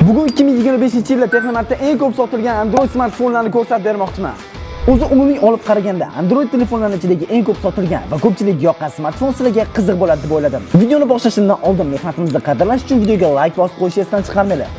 Bugun 2025-yilda Texnomartda eng ko'p sotilgan Android smartfonlarni ko'rsatib bermoqchiman. O'zi umumiy olib qaraganda Android telefonlarining ichidagi eng ko'p sotilgan va ko'pchilikga yoqqan smartfon sizlarga qiziq bo'ladi deb o'yladim. Videoni boshlashimdan oldin mehnatimizni qadrlash uchun videoga like bosib qo'yishni esdan chiqarmanglar.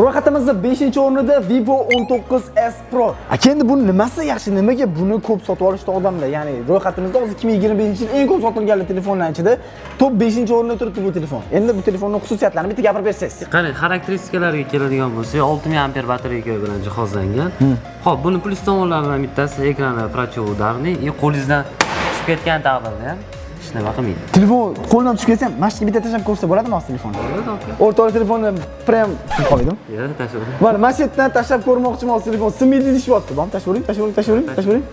Ro'yxatimizda 5-o'rinda Vivo 19s Pro. Endi bu nimasi yaxshi, nimaga buni ko'p sotib olishdi odamlar? Ya'ni ro'yxatimizda hozir 2025-yil eng ko'p sotilgan telefonlar ichida top 5-o'rinda turibdi bu telefon. Endi bu telefonning xususiyatlarini bitta gapirib bersangiz. Qarang, xarakteristiklarga keladigan bo'lsak, 6000 mAh batareyka bilan jihozlangan. Xo'p, buni plyus tomonlaridan bittasi ekrani prochovodarniy, qo'lingizdan tushib ketgan taqdirda ham hech nima qilmaydi. Telefon qo'ldan tushib ketsa ham mashqqa bitta tashlab ko'rsa bo'ladimi o'z telefonni? O'rtoqli telefonni prem silib qoldim. Yo'q, tashlab. Mana mana shu yerdan tashlab ko'rmoqchiman o'z telefon. Sinmaydi deyapti. Bom, tashlavering.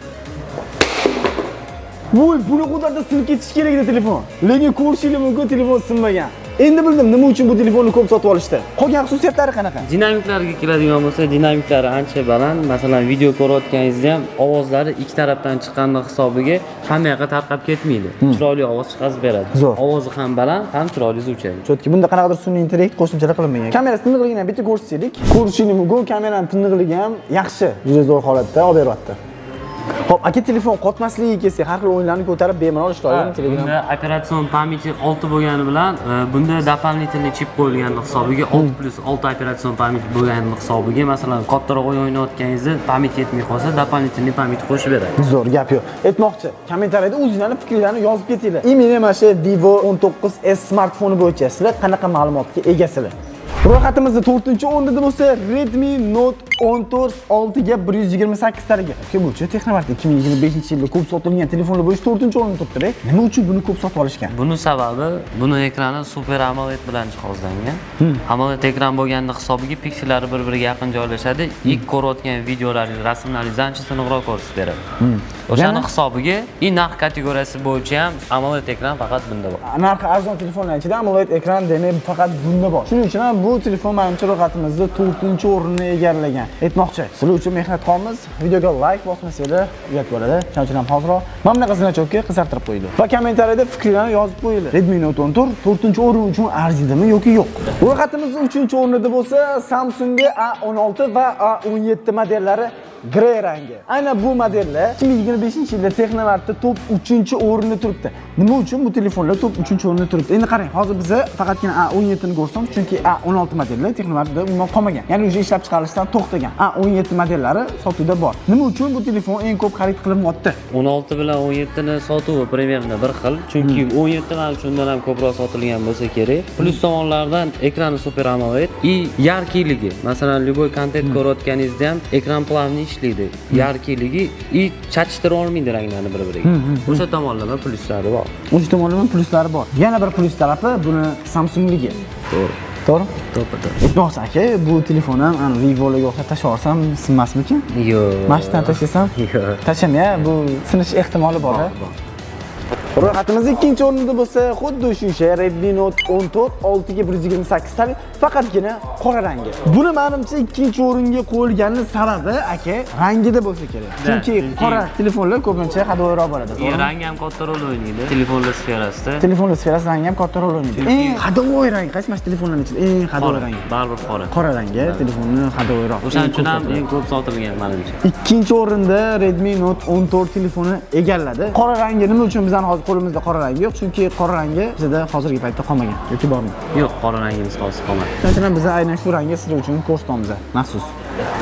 Voy, buni qudratda sinib ketish kerak edi telefon. Lekin ko'rishingiz mumkin, telefon sinmagan. Endi bildim nima uchun bu telefonni ko'p sotib olishdi. Qolgan xususiyatlari qanaqa? Dinamiklarga keladigan bo'lsa, dinamiklari ancha baland. Masalan, video ko'rayotganingizda ham ovozlari ikki tarafdan chiqqanning hisobiga hamma yoqqa tarqab ketmaydi. Chiroyli ovoz chiqazib beradi. Ovozi ham baland, ham chiroyli zuvchaydi. Chotki, bunda qanaqadir sun'iy intellekt qo'shimchalar qilinmagan. Kamerasi tiniqligini ham bitta ko'rsataylik. Ko'rishingiz mumkin, kameraning tiniqligi ham yaxshi, juda zo'r holatda olib beryapti. Hop, aka telefon qotmasligiga kelsak, har xil o'yinlarni ko'tarib bemalol ishlaydi Telegram. Bunda operatsion pamyati 6 bo'lgani bilan, bunda дополнительный chip qo'yilgan hisobiga 6+6 operatsion pamyat bo'lgani hisobiga, masalan, kattaroq o'yin o'ynayotganingizda pamyat yetmay qolsa, дополнительный pamyat qo'shib beradi. Zo'r gap yo'q. Aytmoqchi, kommentariyada o'zingizlarning fikrlaringizni yozib ketinglar. Meni mana shu Vivo 19s smartfoni bo'yicha sizlar qanaqa ma'lumotga egasizlar? Ro'yxatimizda 4-o'rinda bo'lsa Redmi Note 14 6 ga 128 taga. Bu-chi Texnomartda 2025-yilda ko'p sotilgan telefonlar bo'yicha 4-o'rinda turibdi. Nima uchun buni ko'p sotib olishgan? Buni sababi, buni ekrani Super AMOLED bilan jihozlangan. AMOLED ekran bo'lganning hisobiga piksellari bir-biriga yaqin joylashadi. Ilk ko'rayotgan videolaringiz, rasmlaringizni ancha tiniqroq ko'rsatib beradi. O'shaning hisobiga narx kategoriyasi bo'yicha ham AMOLED ekran faqat bunda bor. Narxi arzon telefonlar ichida AMOLED ekran demak faqat bunda bor. Shuning uchun ham bu telefon menimcha ro'yxatimizda 4-o'rinni egallagan. Aytmoqchi, sizlar uchun mehnat qilamiz. Videoga like bosmasanglar uyat bo'ladi. Shuning uchun ham hozirroq mana bunaqa zinachokka qisartirib qo'yinglar. Va kommentariyada fikrlarni yozib qo'yinglar. Redmi Note 14 4-o'rin uchun arziydimi yoki yo'q? Ro'yxatimizda 3-o'rinda bo'lsa Samsung A16 va A17 modellari gray rangi. Aynan bu modellar 2025-yilda Texnomartda top 3-o'rinda turibdi. Nima uchun bu telefonlar top 3-o'rinda turibdi? Endi qarang, hozir biz faqatgina A17 ni ko'rsak, chunki A16 modellar Texnomartda umuman qolmagan. Ya'ni o'sha ishlab chiqarishdan to'xtagan. A17 modellari sotuvda bor. Nima uchun bu telefon eng ko'p xarid qilinmoqda? 16 bilan 17 ni sotuvi primерно bir xil, chunki 17 mana shundan ham ko'proq sotilgan bo'lsa kerak. Plyus tomonlaridan ekrani Super AMOLED и yarkiligi. Masalan, любой kontent ko'rayotganingizda ham ekran plavni ishlaydi. Yarkiligi и chachishtira olmaydi ranglarni bir-biriga. O'sha tomonlama plyuslari bor. O'sha tomonlama plyuslari bor. Yana bir plyus tarafi buni Samsungligi. To'g'ri. To'g'ri. Aytmoqchi aka, bu telefonni ham Vivo'larga o'xshab tashlab olsam sinmasmikin? Yo'q. Mashinadan tashlasam? Yo'q. Tashamay, bu sinish ehtimoli bor. Ro'yxatimizda 2-o'rinda bo'lsa, xuddi o'sha Redmi Note 14 6 ga 128 talik, faqatgina qora rangi. Buni menimcha 2-o'ringa qo'yilganining sababi aka rangida bo'lsa kerak. Chunki qora telefonlar ko'pincha hadoyroq bo'ladi. Rangi ham katta rol o'ynaydi telefonlar sferasida. Telefonlar sferasida rangi ham katta rol o'ynaydi. Eng hadoy rang qaysi mana telefonlarning ichida eng hadoy rangi? Baribir qora. Qora rangi telefonni hadoyroq. O'shaning uchun ham eng ko'p sotilgan menimcha. 2-o'rinda Redmi Note 14 telefoni egalladi. Qora rangi nima uchun bizning hozir qo'limizda qora rangi yo'q? Chunki qora rangi bizda hozirgi paytda qolmagan yoki bormi? Yo'q, qora rangimiz hozir qolmadi. Shuning uchun biz aynan shu rangni sizlar uchun ko'rsatamiz, maxsus.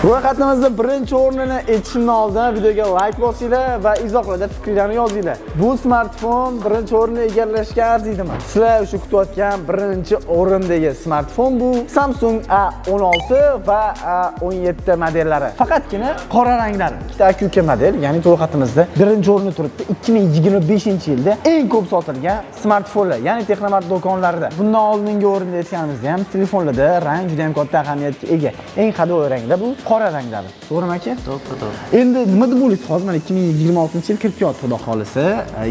Ro'yxatimizda 1-o'rinni aytishimdan oldin videoga like bosinglar va izohlarda fikrlarni yozinglar. Bu smartfon 1-o'rinni egallashga arziydimi? Sizlar o'sha kutayotgan 1-o'rindagi smartfon bu Samsung A16 va A17 modellari. Faqatgina qora ranglari. Ikkita aka model, ya'ni ro'yxatimizda 1-o'rinda turibdi. 2025-yilda eng ko'p sotilgan smartfonlar, ya'ni Texnomart do'konlarida. Bundan oldingi o'rinda aytganimizda ham telefonlarda rang juda ham katta ahamiyatga ega. Eng hadoy ranglar bu qora ranglar. To'g'rimi aka? To'g'ri. Endi nima deb o'ylaysiz? Hozir mana 2026-yil kirib kelyapti, xudo xolisa.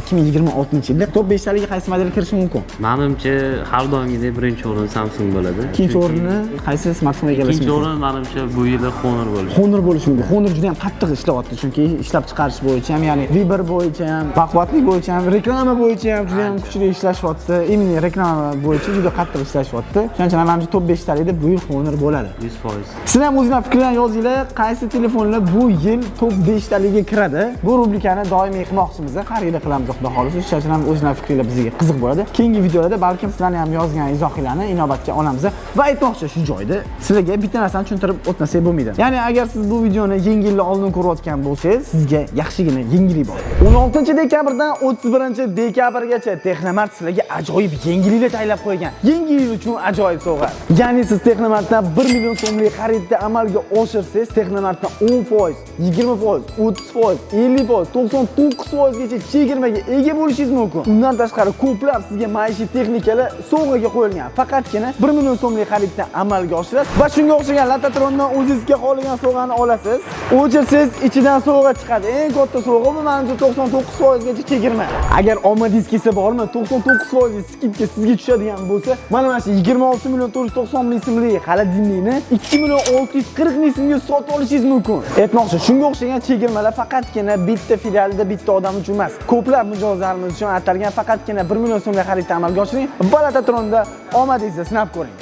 2026-yilda top 5 taliga qaysi model kirishi mumkin? Menimcha har doimgidek 1-o'rin Samsung bo'ladi. 2-o'rinni qaysi smartfon egallashi mumkin? 2-o'rin menimcha bu yil Honor bo'lishi. Honor bo'lishi mumkin. Honor juda ham qattiq ishlayapti, chunki ishlab chiqarish bo'yicha ham, ya'ni V1 bo'yicha ham, baquvvatlik bo'yicha ham reklama bo'yicha ham juda ham kuchli ishlashyapti. Imенно reklama bo'yicha juda qattiq ishlashyapti. Shuning uchun menimcha top 5 talikda bu yil Honor bo'ladi. 100%. Siz ham o'zingizning fikrlaringizni yozinglar. Qaysi telefonlar bu yil top 5 taliga kiradi? Bu rubrikani doimiy qilmoqchimiz. Har yili qilamiz xudo xolisa. Shuning uchun ham o'zingizning fikringlar bizga qiziq bo'ladi. Keyingi videolarda balkim sizlarning ham yozgan izohinglarni inobatga olamiz. Va aytmoqchi shu joyda sizlarga bitta narsani tushuntirib o'tmasak bo'lmaydi. Ya'ni agar siz bu videoni yengillik oldin ko'rayotgan bo'lsangiz, sizga yaxshigina yengillik bor. 16-dekabrdan 31-dekabrgacha Texnomart sizlarga ajoyib yengilliklar tayyorlab qo'ygan. Yengillik uchun ajoyib sovg'a. Ya'ni siz Texnomartdan 1 million so'mlik xaridni amalga oshirsangiz, Texnomartdan 10%, 20%, 30%, 50%, 99% gacha chegirmaga ega bo'lishingiz mumkin. Undan tashqari ko'plab sizga maishiy texnikalar sovg'aga qo'yilgan. Faqatgina 1 million so'mlik xaridni amalga oshirasiz va shunga o'xshagan Latatrondan o'zingizga xohlagan sovg'ani olasiz. O'chirsangiz ichidan sovg'a chiqadi. Eng katta sovg'a bu menimcha 99% gacha chegirma. Agar omma diskisi bormi, 99% skidka sizga tushadigan bo'lsa, mana shu 26 million 490 ming so'mlik xolodilnikni 2 million 640 ming so'mga sotib olishingiz mumkin. Aytmoqchi, shunga o'xshagan chegirmalar faqatgina bitta filialda bitta odam uchun emas. Ko'plab mijozlarimiz uchun atalgan faqatgina 1 million so'mlik xaridni amalga oshiring va Latatronda omadingizni sinab ko'ring.